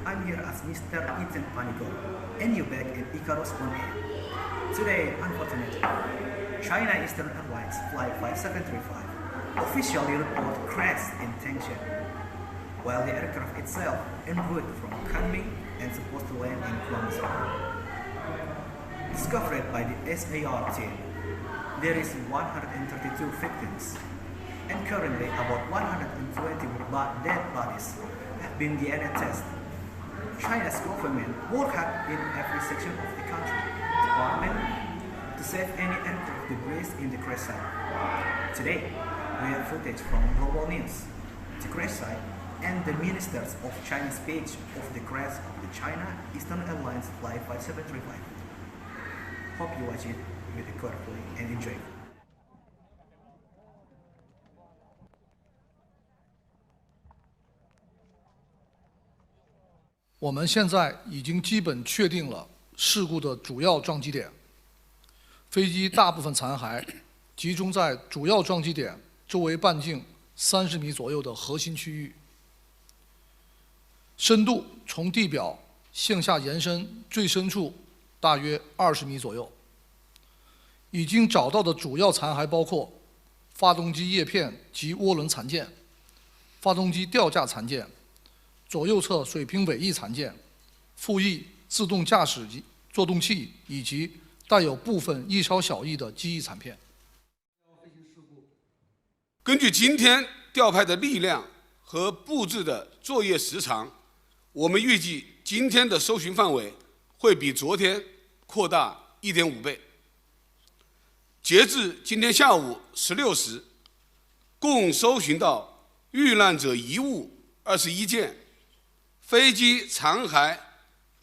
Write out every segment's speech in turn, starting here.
I'm here as Mr. Ethan Panigoro, and you're back in Icarus on Air. Today, unfortunately, China Eastern Airlines Flight 5735 officially report crashed in Tangshan, while the aircraft itself en route from Kunming and supposed to land in Guangzhou. Discovered by the SAR team, there is 132 victims, and currently about 120 dead bodies have been DNA tested. China's government works hard in every section of the country department to save any aircraft debris in the crash site. Today, we have footage from Global News, the crash site, and the ministers of China's speech of the crash of the China Eastern Airlines Flight 5735. Hope you watch it with it carefully and enjoy it. 我们现在已经基本确定了事故的主要撞击点，飞机大部分残骸集中在主要撞击点周围半径30米左右的核心区域，深度从地表向下延伸最深处大约20米左右。已经找到的主要残骸包括发动机叶片及涡轮残件、发动机吊架残件、左右侧水平尾翼残件、副翼自动驾驶作动器以及带有部分一超小翼的机翼残片。根据今天调派的力量和布置的作业时长，我们预计今天的搜寻范围会比昨天扩大1.5倍。截至今天下午16时，共搜寻到遇难者遗物21件、飞机残骸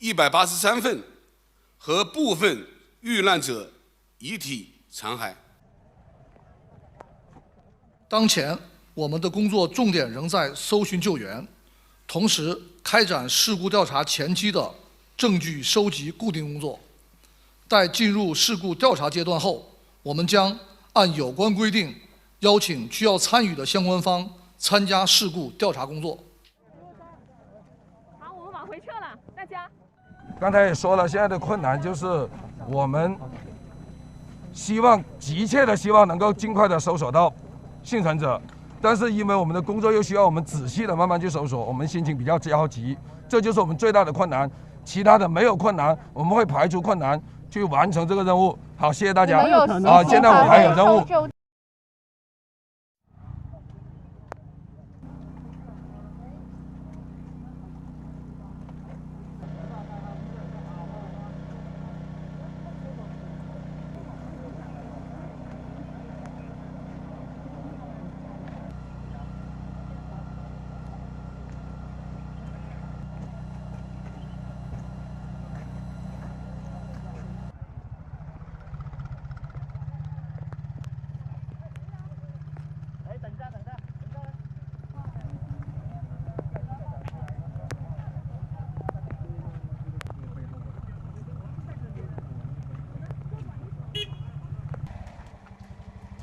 183份和部分遇难者遗体残骸。当前，我们的工作重点仍在搜寻救援，同时开展事故调查前期的证据收集固定工作。待进入事故调查阶段后，我们将按有关规定邀请需要参与的相关方参加事故调查工作。好，我们往回撤了，大家。刚才也说了，现在的困难就是我们急切的希望能够尽快的搜索到幸存者，但是因为我们的工作又需要我们仔细的慢慢去搜索，我们心情比较焦急，这就是我们最大的困难。其他的没有困难，我们会排除困难去完成这个任务。好，谢谢大家。好，现在我还有任务。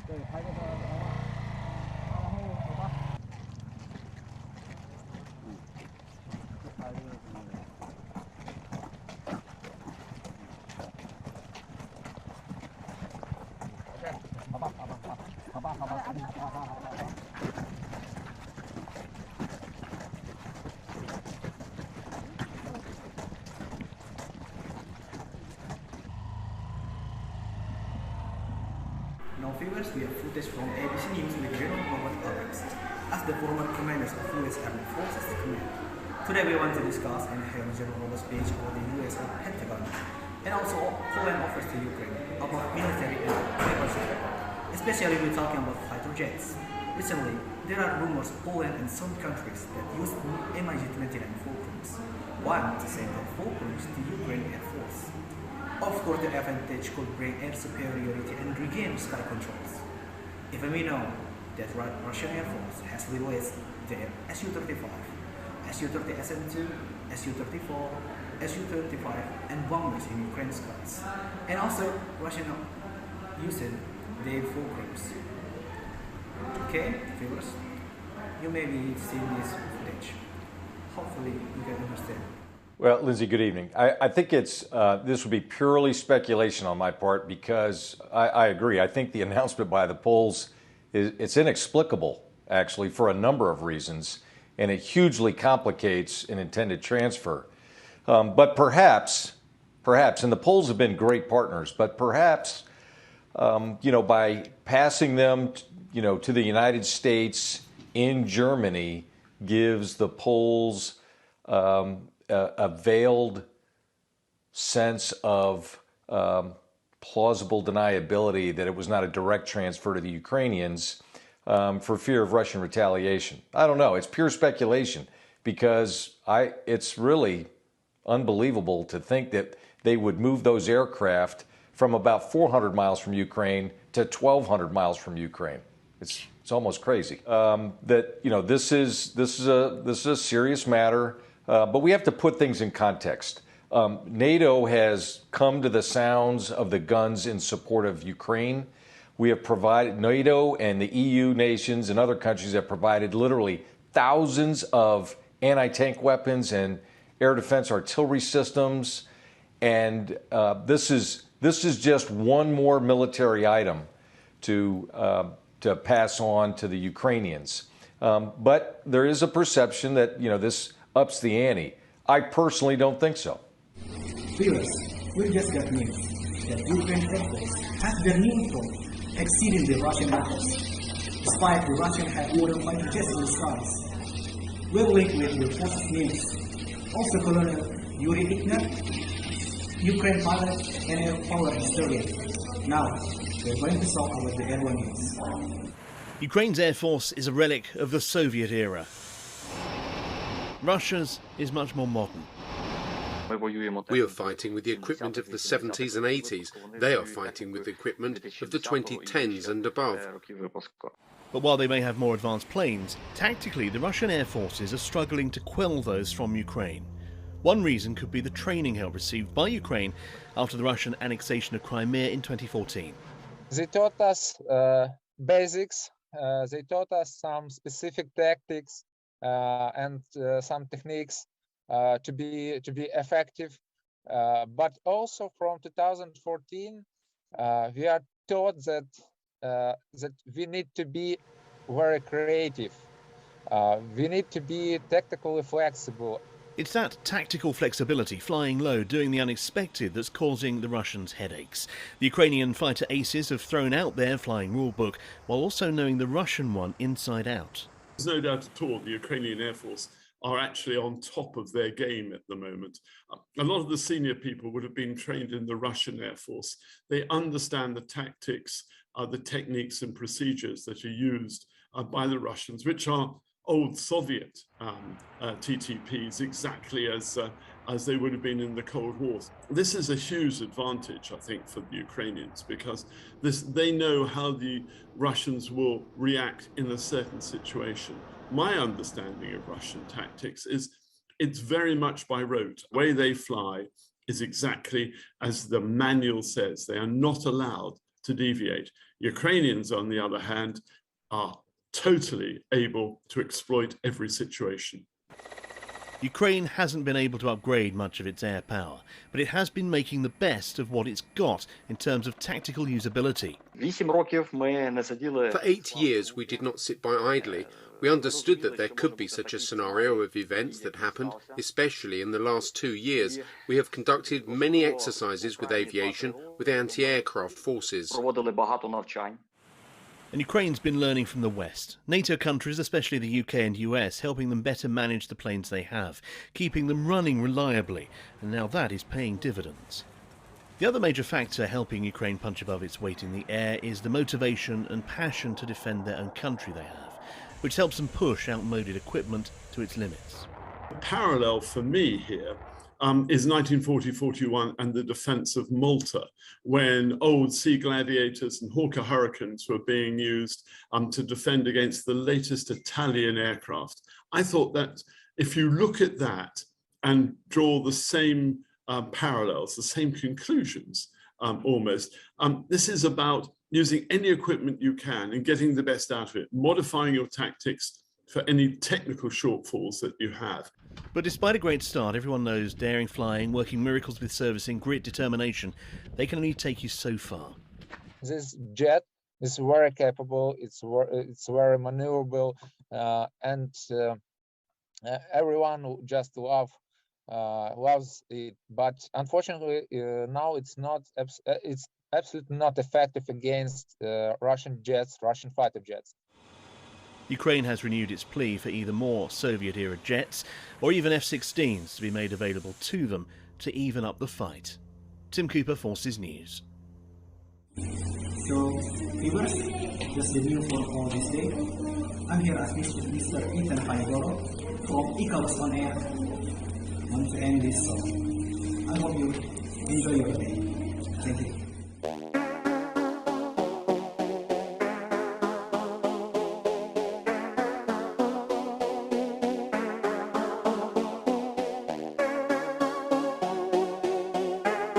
对，拍个然后走吧。就拍这个什么的。OK， 好吧。Now viewers, we have footage from ABC News with General Robert Alex as the former commanders of US Army Forces Command. Today we want to discuss and hear General Robert's speech about the US Pentagon and also foreign offers to Ukraine about military and weapons support. Especially we're talking about fighter jets. Recently, there are rumors Poland and some countries that use MiG-29 Fulcrums want to send their Fulcrums to Ukraine Air Force. Of course, the advantage could bring air superiority and regain sky controls. Even we know that Russian Air Force has released their Su-35, Su-30 SM-2, Su-34, Su-25 and bombers in Ukraine skies. And also, Russian using their Fulcrums. Okay, viewers, you may be seeing this footage. Hopefully, you can understand. Well, Lindsay, good evening. I think this would be purely speculation on my part because I agree. I think the announcement by the Poles it's inexplicable, actually, for a number of reasons, and it hugely complicates an intended transfer. But perhaps, and the Poles have been great partners, but perhaps, by passing them, to the United States in Germany gives the Poles a veiled sense of plausible deniability that it was not a direct transfer to the Ukrainians for fear of Russian retaliation. I don't know. It's pure speculation because it's really unbelievable to think that they would move those aircraft from about 400 miles from Ukraine to 1,200 miles from Ukraine. It's almost crazy. This is a serious matter, but we have to put things in context. NATO has come to the sounds of the guns in support of Ukraine. We have provided, NATO and the EU nations and other countries have provided literally thousands of anti-tank weapons and air defense artillery systems. And this is just one more military item to pass on to the Ukrainians. But there is a perception that, this ups the ante. I personally don't think so. Viewers, we just got news that Ukraine Air Force has their new front exceeding the Russian Air Force, despite the Russian headquarters fighter jets in the skies. We'll link with your forces news. Also, Colonel Yuri Ignat, Ukraine pilot and air power historian. Now, we're going to talk about the airborne news. Ukraine's air force is a relic of the Soviet era. Russia's is much more modern. We are fighting with the equipment of the 70s and 80s. They are fighting with the equipment of the 2010s and above. But while they may have more advanced planes, tactically the Russian air forces are struggling to quell those from Ukraine. One reason could be the training help received by Ukraine after the Russian annexation of Crimea in 2014. They taught us basics, they taught us some specific tactics and some techniques to be effective. But also from 2014, we are taught that we need to be very creative. We need to be tactically flexible. It's that tactical flexibility, flying low, doing the unexpected, that's causing the Russians headaches. The Ukrainian fighter aces have thrown out their flying rulebook while also knowing the Russian one inside out. There's no doubt at all the Ukrainian Air Force are actually on top of their game at the moment. A lot of the senior people would have been trained in the Russian Air Force. They understand the tactics, the techniques and procedures that are used by the Russians, which are old Soviet TTPs, exactly as they would have been in the Cold War. This is a huge advantage, I think, for the Ukrainians, because they know how the Russians will react in a certain situation. My understanding of Russian tactics is it's very much by rote. The way they fly is exactly as the manual says. They are not allowed to deviate. Ukrainians, on the other hand, are totally able to exploit every situation. Ukraine hasn't been able to upgrade much of its air power, but it has been making the best of what it's got in terms of tactical usability. For 8 years, we did not sit by idly. We understood that there could be such a scenario of events that happened, especially in the last 2 years. We have conducted many exercises with aviation, with anti-aircraft forces. And Ukraine's been learning from the West. NATO countries, especially the UK and US, helping them better manage the planes they have, keeping them running reliably, and now that is paying dividends. The other major factor helping Ukraine punch above its weight in the air is the motivation and passion to defend their own country they have, which helps them push outmoded equipment to its limits. The parallel for me here is 1940-41 and the defense of Malta, when old Sea Gladiators and Hawker Hurricanes were being used to defend against the latest Italian aircraft. I thought that if you look at that and draw the same parallels, the same conclusions almost, this is about using any equipment you can and getting the best out of it, modifying your tactics for any technical shortfalls that you have. But despite a great start, everyone knows daring flying, working miracles with servicing, grit, determination, they can only take you so far. This jet is very capable, it's very maneuverable, and everyone just loves it. But unfortunately, now it's absolutely not effective against Russian jets, Russian fighter jets. Ukraine has renewed its plea for either more Soviet-era jets or even F-16s to be made available to them to even up the fight. Tim Cooper, Forces News. So, viewers, just the news for all this day. I'm here as Mr. Ethan Panigoro from Ikaros on Air. I want to end this song. I hope you enjoy your day. Thank you.